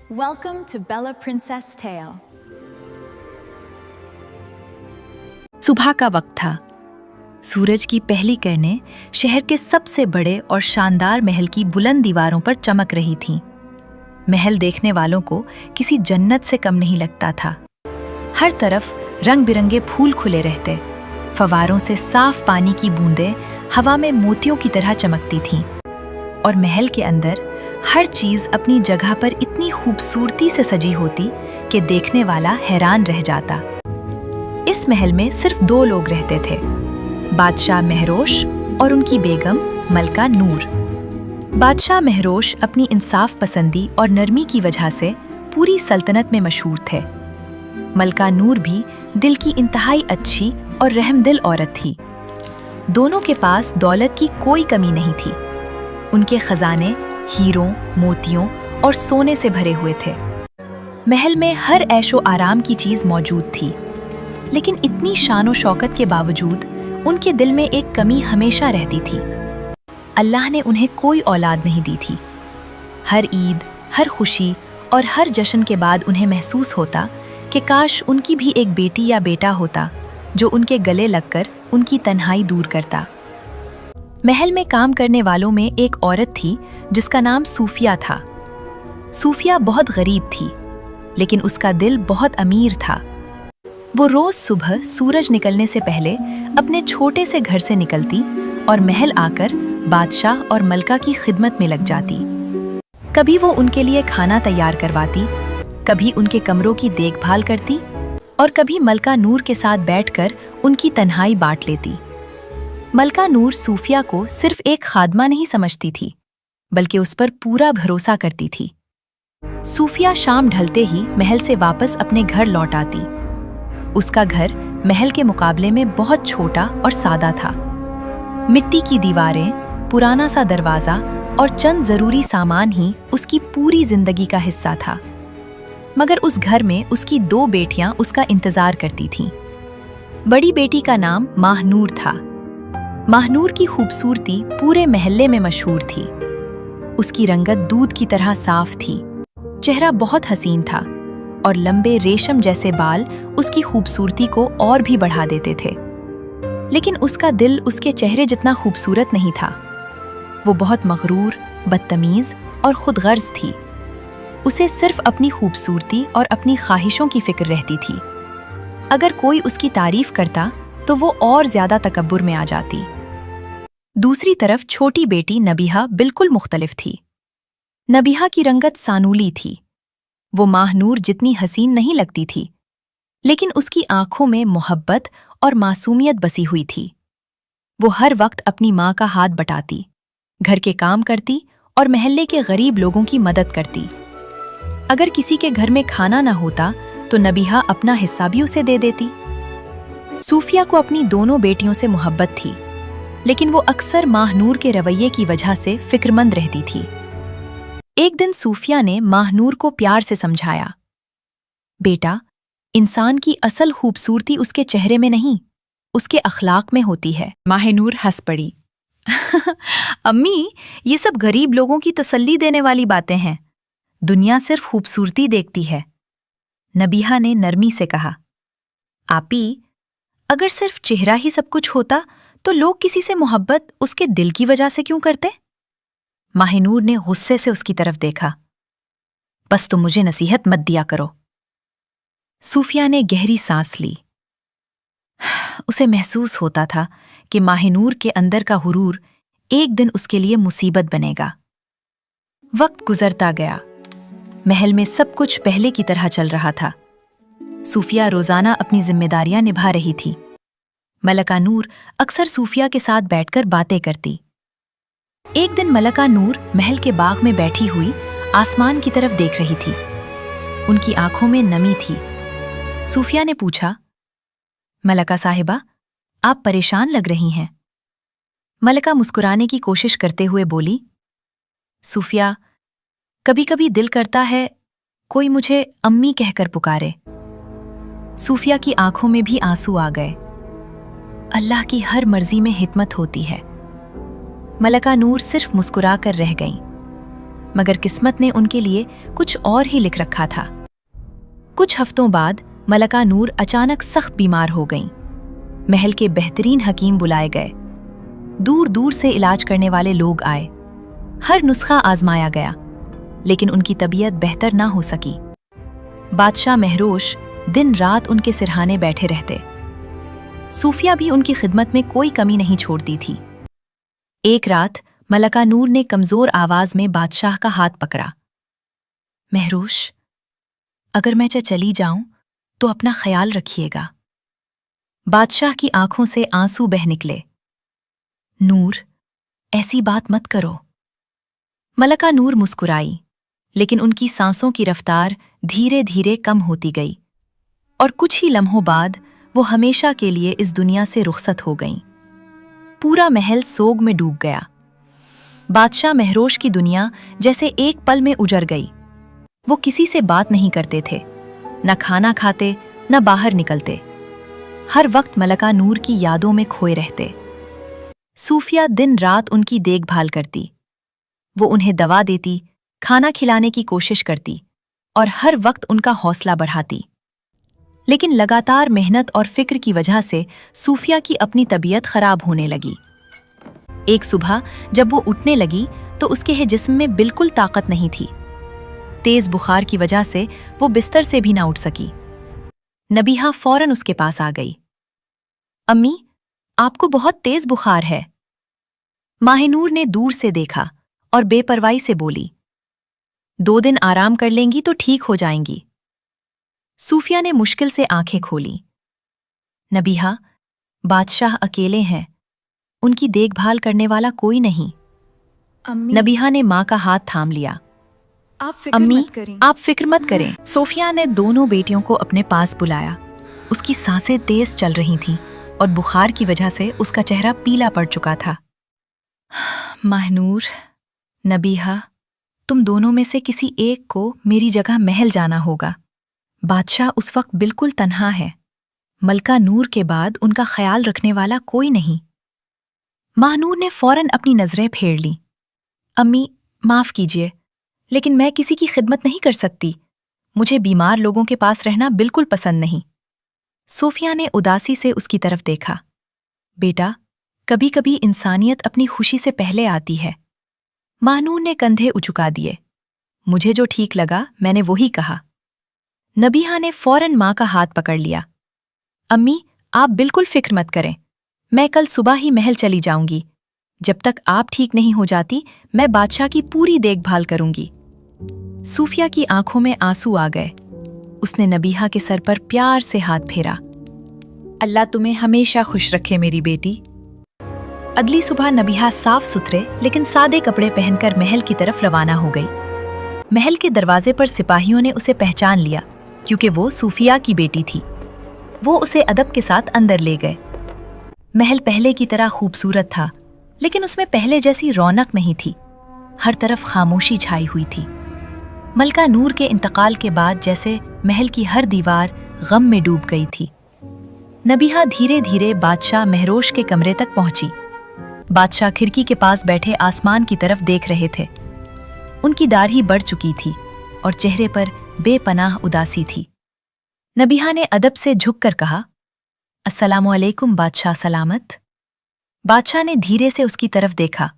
Welcome to Bella Princess Tale. सुबह का वक्त था। सूरज की पहली किरणें शहर के सबसे बड़े और शानदार महल की बुलंद दीवारों पर चमक रही थीं। महल देखने वालों को किसी जन्नत से कम नहीं लगता था। हर तरफ रंग बिरंगे फूल खुले रहते, फवारों से साफ पानी की बूंदें हवा में मोतियों की तरह चमकती थीं, और महल के अंदर हर चीज अपनी जगह पर इतनी खूबसूरती से सजी होती कि देखने वाला हैरान रह जाता। इस महल में सिर्फ दो लोग रहते थे, बादशाह महरोश और उनकी बेगम मलका नूर। बादशाह महरोश अपनी इंसाफ पसंदी और नरमी की वजह से पूरी सल्तनत में मशहूर थे। मलका नूर भी दिल की इंतहाई अच्छी और रहमदिल औरत थी। दोनों के पास दौलत की कोई कमी नहीं थी। उनके खजाने हीरों, मोतियों और सोने से भरे हुए थे। महल में हर ऐशो आराम की चीज मौजूद थी, लेकिन इतनी शान और शौकत के बावजूद उनके दिल में एक कमी हमेशा रहती थी। अल्लाह ने उन्हें कोई औलाद नहीं दी थी। हर ईद, हर खुशी और हर जश्न के बाद उन्हें महसूस होता कि काश उनकी भी एक बेटी या बेटा होता जो उनके गले लगकर उनकी तन्हाई दूर करता। महल में काम करने वालों में एक औरत थी जिसका नाम सूफिया था। सूफिया बहुत गरीब थी, लेकिन उसका दिल बहुत अमीर था। वो रोज सुबह सूरज निकलने से पहले अपने छोटे से घर से निकलती और महल आकर बादशाह और मलका की खिदमत में लग जाती। कभी वो उनके लिए खाना तैयार करवाती, कभी उनके कमरों की देखभाल करती और कभी मलका नूर के साथ बैठकर उनकी तन्हाई बांट लेती। मलका नूर सूफिया को सिर्फ एक खादमा नहीं समझती थी, बल्कि उस पर पूरा भरोसा करती थी। सूफिया शाम ढलते ही महल से वापस अपने घर लौट आती। उसका घर महल के मुकाबले में बहुत छोटा और सादा था। मिट्टी की दीवारें, पुराना सा दरवाजा और चंद जरूरी सामान ही उसकी पूरी जिंदगी का हिस्सा था। मगर उस घर में उसकी दो बेटियां उसका इंतजार करती थीं। बड़ी बेटी का नाम माहनूर था। माहनूर की खूबसूरती पूरे महल्ले में मशहूर थी। उसकी रंगत दूध की तरह साफ थी, चेहरा बहुत हसीन था और लंबे रेशम जैसे बाल उसकी खूबसूरती को और भी बढ़ा देते थे। लेकिन उसका दिल उसके चेहरे जितना खूबसूरत नहीं था। वो बहुत मगरूर, बदतमीज और खुदगर्ज थी। उसे सिर्फ अपनी खूबसूरती और अपनी ख्वाहिशों की फिक्र रहती थी। अगर कोई उसकी तारीफ करता तो वो और ज्यादा तकब्बुर में आ जाती। दूसरी तरफ छोटी बेटी नबीहा बिल्कुल मुख्तलिफ थी। नबीहा की रंगत सानूली थी। वो माहनूर जितनी हसीन नहीं लगती थी, लेकिन उसकी आंखों में मोहब्बत और मासूमियत बसी हुई थी। वो हर वक्त अपनी माँ का हाथ बटाती, घर के काम करती और महल्ले के गरीब लोगों की मदद करती। अगर किसी के घर में खाना न होता तो नबीहा अपना हिस्सा भी उसे दे देती। सूफिया को अपनी दोनों बेटियों से मोहब्बत थी, लेकिन वो अक्सर माहनूर के रवैये की वजह से फिक्रमंद रहती थी। एक दिन सूफिया ने माहनूर को प्यार से समझाया, बेटा, इंसान की असल खूबसूरती उसके चेहरे में नहीं, उसके अखलाक में होती है। माहनूर हंस पड़ी। अम्मी, ये सब गरीब लोगों की तसल्ली देने वाली बातें हैं। दुनिया सिर्फ खूबसूरती देखती है। नबीहा ने नरमी से कहा, आपी, अगर सिर्फ चेहरा ही सब कुछ होता तो लोग किसी से मोहब्बत उसके दिल की वजह से क्यों करते? माहनूर ने गुस्से से उसकी तरफ देखा। बस तुम मुझे नसीहत मत दिया करो। सूफिया ने गहरी सांस ली। उसे महसूस होता था कि माहनूर के अंदर का हुरूर एक दिन उसके लिए मुसीबत बनेगा। वक्त गुजरता गया। महल में सब कुछ पहले की तरह चल रहा था। सूफिया रोजाना अपनी जिम्मेदारियां निभा रही थी। मलका नूर अक्सर सूफिया के साथ बैठकर बातें करती। एक दिन मलका नूर महल के बाग में बैठी हुई आसमान की तरफ देख रही थी। उनकी आंखों में नमी थी। सूफिया ने पूछा, मलका साहिबा, आप परेशान लग रही हैं। मलका मुस्कुराने की कोशिश करते हुए बोली, सूफिया, कभी कभी दिल करता है कोई मुझे अम्मी कहकर पुकारे। सूफिया की आंखों में भी आंसू आ गए। अल्लाह की हर मर्जी में हिकमत होती है। मलका नूर सिर्फ मुस्कुरा कर रह गईं। मगर किस्मत ने उनके लिए कुछ और ही लिख रखा था। कुछ हफ्तों बाद मलका नूर अचानक सख्त बीमार हो गईं। महल के बेहतरीन हकीम बुलाए गए। दूर दूर से इलाज करने वाले लोग आए। हर नुस्खा आजमाया गया, लेकिन उनकी तबीयत बेहतर ना हो सकी। बादशाह महरोश दिन रात उनके सिरहाने बैठे रहते। सूफिया भी उनकी खिदमत में कोई कमी नहीं छोड़ती थी। एक रात मलका नूर ने कमजोर आवाज में बादशाह का हाथ पकड़ा। महरोश, अगर मैं चली जाऊं तो अपना ख्याल रखिएगा। बादशाह की आंखों से आंसू बह निकले। नूर, ऐसी बात मत करो। मलका नूर मुस्कुराई, लेकिन उनकी सांसों की रफ्तार धीरे धीरे कम होती गई और कुछ ही लम्हों बाद वो हमेशा के लिए इस दुनिया से रुखसत हो गईं। पूरा महल सोग में डूब गया। बादशाह महरोश की दुनिया जैसे एक पल में उजड़ गई। वो किसी से बात नहीं करते थे, न खाना खाते, न बाहर निकलते। हर वक्त मलका नूर की यादों में खोए रहते। सूफिया दिन रात उनकी देखभाल करती। वो उन्हें दवा देती, खाना खिलाने की कोशिश करती और हर वक्त उनका हौसला बढ़ाती। लेकिन लगातार मेहनत और फिक्र की वजह से सूफिया की अपनी तबीयत खराब होने लगी। एक सुबह जब वो उठने लगी तो उसके जिस्म में बिल्कुल ताकत नहीं थी। तेज बुखार की वजह से वो बिस्तर से भी ना उठ सकी। नबीहा फौरन उसके पास आ गई। अम्मी, आपको बहुत तेज बुखार है। माहिनूर ने दूर से देखा और बेपरवाही से बोली, 2 दिन आराम कर लेंगी तो ठीक हो जाएंगी। सूफिया ने मुश्किल से आंखें खोली। नबीहा, बादशाह अकेले हैं, उनकी देखभाल करने वाला कोई नहीं। अम्मी, नबीहा ने माँ का हाथ थाम लिया। आप फिक्र अम्मी, मत करें। आप फिक्र मत करें। सूफिया ने दोनों बेटियों को अपने पास बुलाया। उसकी सांसें तेज चल रही थीं और बुखार की वजह से उसका चेहरा पीला पड़ चुका था। माहनूर, नबीहा, तुम दोनों में से किसी एक को मेरी जगह महल जाना होगा। बादशाह उस वक्त बिल्कुल तन्हा है। मलका नूर के बाद उनका ख्याल रखने वाला कोई नहीं। माहनूर ने फौरन अपनी नजरें फेर ली। अम्मी, माफ कीजिए, लेकिन मैं किसी की खिदमत नहीं कर सकती। मुझे बीमार लोगों के पास रहना बिल्कुल पसंद नहीं। सोफिया ने उदासी से उसकी तरफ देखा। बेटा, कभी कभी इंसानियत अपनी खुशी से पहले आती है। माहनूर ने कंधे उचुका दिए। मुझे जो ठीक लगा मैंने वही कहा। नबीहा ने फौरन माँ का हाथ पकड़ लिया। अम्मी, आप बिल्कुल फिक्र मत करें। मैं कल सुबह ही महल चली जाऊंगी। जब तक आप ठीक नहीं हो जाती, मैं बादशाह की पूरी देखभाल करूंगी। सूफिया की आंखों में आंसू आ गए। उसने नबीहा के सर पर प्यार से हाथ फेरा। अल्लाह तुम्हें हमेशा खुश रखे मेरी बेटी। अगली सुबह नबीहा साफ सुथरे लेकिन सादे कपड़े पहनकर महल की तरफ रवाना हो गई। महल के दरवाजे पर सिपाहियों ने उसे पहचान लिया क्योंकि वो सूफिया की बेटी थी। वो उसे अदब के साथ अंदर ले गए। महल पहले की तरह खूबसूरत था, लेकिन उसमें पहले जैसी रौनक नहीं थी। हर तरफ खामोशी छाई हुई थी। मलका नूर के इंतकाल के बाद जैसे महल की हर दीवार गम में डूब गई थी। नबीहा धीरे धीरे बादशाह महरोश के कमरे तक पहुंची। बादशाह खिड़की के पास बैठे आसमान की तरफ देख रहे थे। उनकी दाढ़ी बढ़ चुकी थी और चेहरे पर बेपनाह उदासी थी। नबीहा ने अदब से झुककर कहा, अस्सलामु अलैकुम बादशाह सलामत। बादशाह ने धीरे से उसकी तरफ देखा।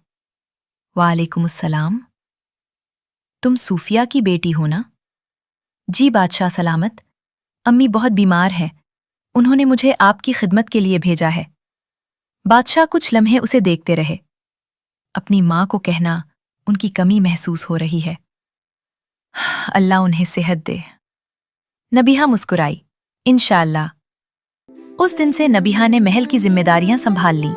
वालेकुम अस्सलाम। तुम सूफिया की बेटी हो ना? जी बादशाह सलामत। अम्मी बहुत बीमार हैं। उन्होंने मुझे आपकी खिदमत के लिए भेजा है। बादशाह कुछ लम्हे उसे देखते रहे। अपनी माँ को कहना उनकी कमी महसूस हो रही है। अल्लाह उन्हें सेहत दे। नबीहा मुस्कुराई। इंशाअल्लाह। उस दिन से नबीहा ने महल की जिम्मेदारियां संभाल लीं।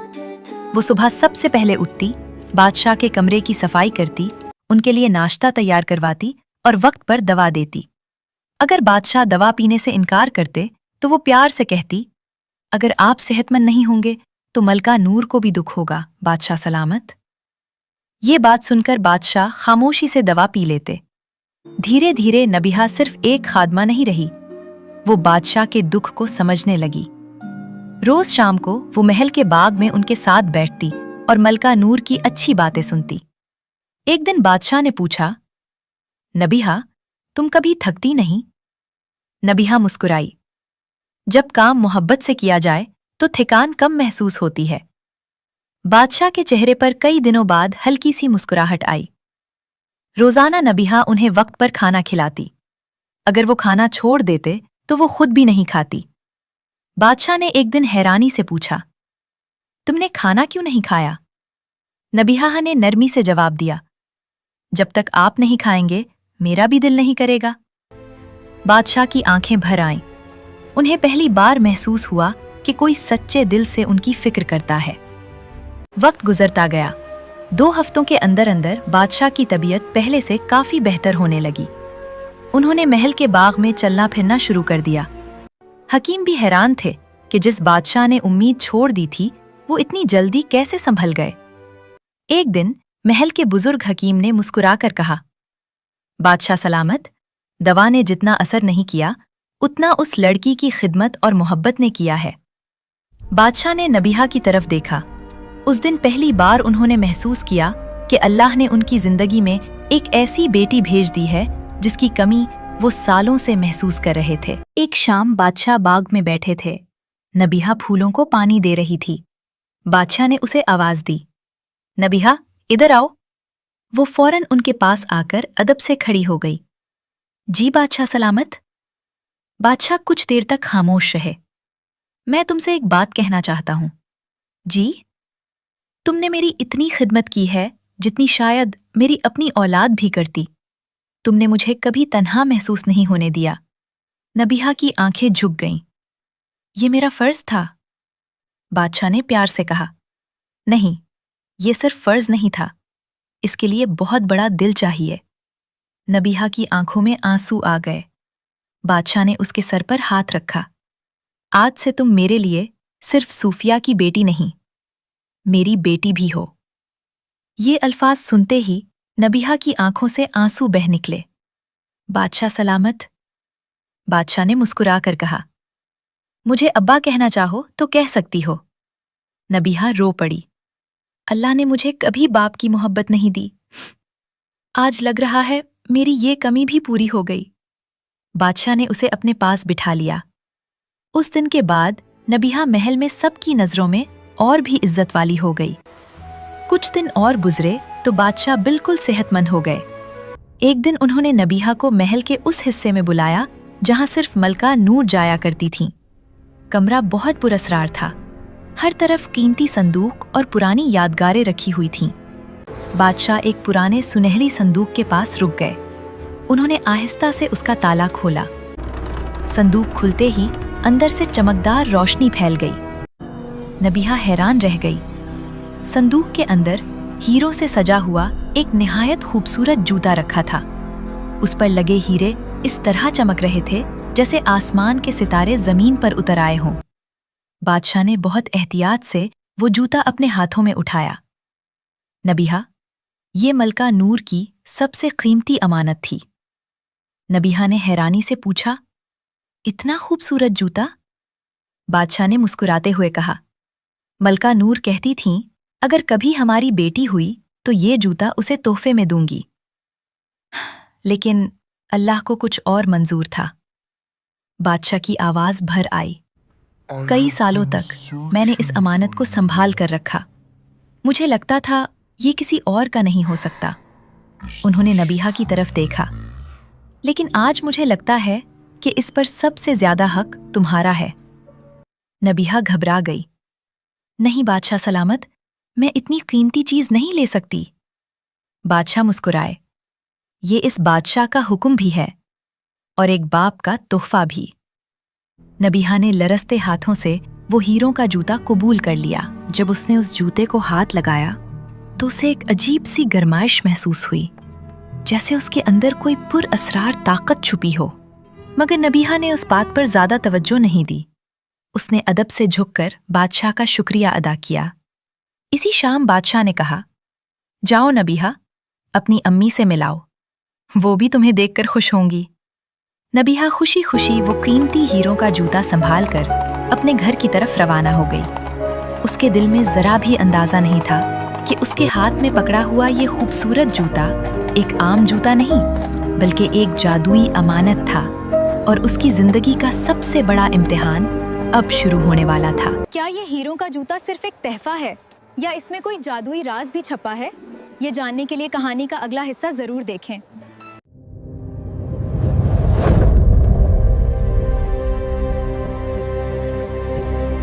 वो सुबह सबसे पहले उठती, बादशाह के कमरे की सफाई करती, उनके लिए नाश्ता तैयार करवाती और वक्त पर दवा देती। अगर बादशाह दवा पीने से इनकार करते तो वो प्यार से कहती, अगर आप सेहतमंद नहीं होंगे तो मलका नूर को भी दुख होगा बादशाह सलामत। ये बात सुनकर बादशाह खामोशी से दवा पी लेते। धीरे धीरे नबीहा सिर्फ एक खादमा नहीं रही, वो बादशाह के दुख को समझने लगी। रोज शाम को वो महल के बाग में उनके साथ बैठती और मलका नूर की अच्छी बातें सुनती। एक दिन बादशाह ने पूछा, नबीहा, तुम कभी थकती नहीं? नबीहा मुस्कुराई। जब काम मोहब्बत से किया जाए तो थकान कम महसूस होती है। बादशाह के चेहरे पर कई दिनों बाद हल्की सी मुस्कुराहट आई। रोजाना नबीहा उन्हें वक्त पर खाना खिलाती। अगर वो खाना छोड़ देते तो वो खुद भी नहीं खाती। बादशाह ने एक दिन हैरानी से पूछा, तुमने खाना क्यों नहीं खाया? नबीहा ने नरमी से जवाब दिया, जब तक आप नहीं खाएंगे मेरा भी दिल नहीं करेगा। बादशाह की आंखें भर आईं। उन्हें पहली बार महसूस हुआ कि कोई सच्चे दिल से उनकी फिक्र करता है। वक्त गुजरता गया। 2 हफ्तों के अंदर अंदर बादशाह की तबीयत पहले से काफी बेहतर होने लगी। उन्होंने महल के बाग में चलना फिरना शुरू कर दिया। हकीम भी हैरान थे कि जिस बादशाह ने उम्मीद छोड़ दी थी वो इतनी जल्दी कैसे संभल गए। एक दिन महल के बुजुर्ग हकीम ने मुस्कुराकर कहा, बादशाह सलामत, दवा ने जितना असर नहीं किया उतना उस लड़की की खिदमत और मोहब्बत ने किया है। बादशाह ने नबीहा की तरफ देखा। उस दिन पहली बार उन्होंने महसूस किया कि अल्लाह ने उनकी जिंदगी में एक ऐसी बेटी भेज दी है जिसकी कमी वो सालों से महसूस कर रहे थे। एक शाम बादशाह बाग में बैठे थे। नबीहा फूलों को पानी दे रही थी। बादशाह ने उसे आवाज दी, नबीहा, इधर आओ। वो फौरन उनके पास आकर अदब से खड़ी हो गई। जी बादशाह सलामत। बादशाह कुछ देर तक खामोश रहे। मैं तुमसे एक बात कहना चाहता हूं। जी? तुमने मेरी इतनी खिदमत की है जितनी शायद मेरी अपनी औलाद भी करती। तुमने मुझे कभी तन्हा महसूस नहीं होने दिया। नबीहा की आंखें झुक गईं। ये मेरा फर्ज था। बादशाह ने प्यार से कहा, नहीं, ये सिर्फ फर्ज नहीं था, इसके लिए बहुत बड़ा दिल चाहिए। नबीहा की आंखों में आंसू आ गए। बादशाह ने उसके सर पर हाथ रखा। आज से तुम मेरे लिए सिर्फ सूफिया की बेटी नहीं, मेरी बेटी भी हो। ये अल्फाज सुनते ही नबीहा की आंखों से आंसू बह निकले। बादशाह सलामत। बादशाह ने मुस्कुराकर कहा, मुझे अब्बा कहना चाहो तो कह सकती हो। नबीहा रो पड़ी। अल्लाह ने मुझे कभी बाप की मोहब्बत नहीं दी। आज लग रहा है मेरी ये कमी भी पूरी हो गई। बादशाह ने उसे अपने पास बिठा लिया। उस दिन के बाद नबीहा महल में सबकी नजरों में और भी इज्जत वाली हो गई। कुछ दिन और गुजरे तो बादशाह बिल्कुल सेहतमंद हो गए। एक दिन उन्होंने नबीहा को महल के उस हिस्से में बुलाया जहां सिर्फ मलका नूर जाया करती थीं। कमरा बहुत पुरस्रार था। हर तरफ कीमती संदूक और पुरानी यादगारें रखी हुई थीं। बादशाह एक पुराने सुनहरी संदूक के पास रुक गए। उन्होंने आहिस्ता से उसका ताला खोला। संदूक खुलते ही अंदर से चमकदार रोशनी फैल गई। नबीहा हैरान रह गई। संदूक के अंदर हीरों से सजा हुआ एक निहायत खूबसूरत जूता रखा था। उस पर लगे हीरे इस तरह चमक रहे थे जैसे आसमान के सितारे जमीन पर उतर आए हों। बादशाह ने बहुत एहतियात से वो जूता अपने हाथों में उठाया। नबीहा, ये मलका नूर की सबसे कीमती अमानत थी। नबीहा ने हैरानी से पूछा, इतना खूबसूरत जूता? बादशाह ने मुस्कुराते हुए कहा, मलका नूर कहती थीं, अगर कभी हमारी बेटी हुई तो ये जूता उसे तोहफे में दूंगी। लेकिन अल्लाह को कुछ और मंजूर था। बादशाह की आवाज भर आई। कई सालों तक मैंने इस अमानत को संभाल कर रखा। मुझे लगता था ये किसी और का नहीं हो सकता। उन्होंने नबीहा की तरफ देखा। लेकिन आज मुझे लगता है कि इस पर सबसे ज्यादा हक तुम्हारा है। नबीहा घबरा गई। नहीं बादशाह सलामत, मैं इतनी कीमती चीज नहीं ले सकती। बादशाह मुस्कुराए। ये इस बादशाह का हुक्म भी है और एक बाप का तोहफा भी। नबीहा ने लरसते हाथों से वो हीरों का जूता कबूल कर लिया। जब उसने उस जूते को हाथ लगाया तो उसे एक अजीब सी गरमाइश महसूस हुई, जैसे उसके अंदर कोई पुरअसरार ताकत छुपी हो। मगर नबीहा ने उस बात पर ज्यादा तवज्जो नहीं दी। उसने अदब से झुककर बादशाह का शुक्रिया अदा किया। इसी शाम बादशाह ने कहा, जाओ नबीहा, अपनी अम्मी से मिलाओ, वो भी तुम्हें देखकर खुश होंगी। नबीहा खुशी खुशी वो कीमती हीरों का जूता संभाल कर अपने घर की तरफ रवाना हो गई। उसके दिल में जरा भी अंदाजा नहीं था کہ اس کے ہاتھ میں پکڑا ہوا یہ خوبصورت جوتا ایک عام جوتا نہیں بلکہ ایک جادوئی امانت تھا اور اس کی زندگی کا سب سے بڑا امتحان اب شروع ہونے والا تھا۔ کیا یہ ہیروں کا جوتا صرف ایک تحفہ ہے یا اس میں کوئی جادوئی راز بھی چھپا ہے؟ یہ جاننے کے لیے کہانی کا اگلا حصہ ضرور دیکھیں۔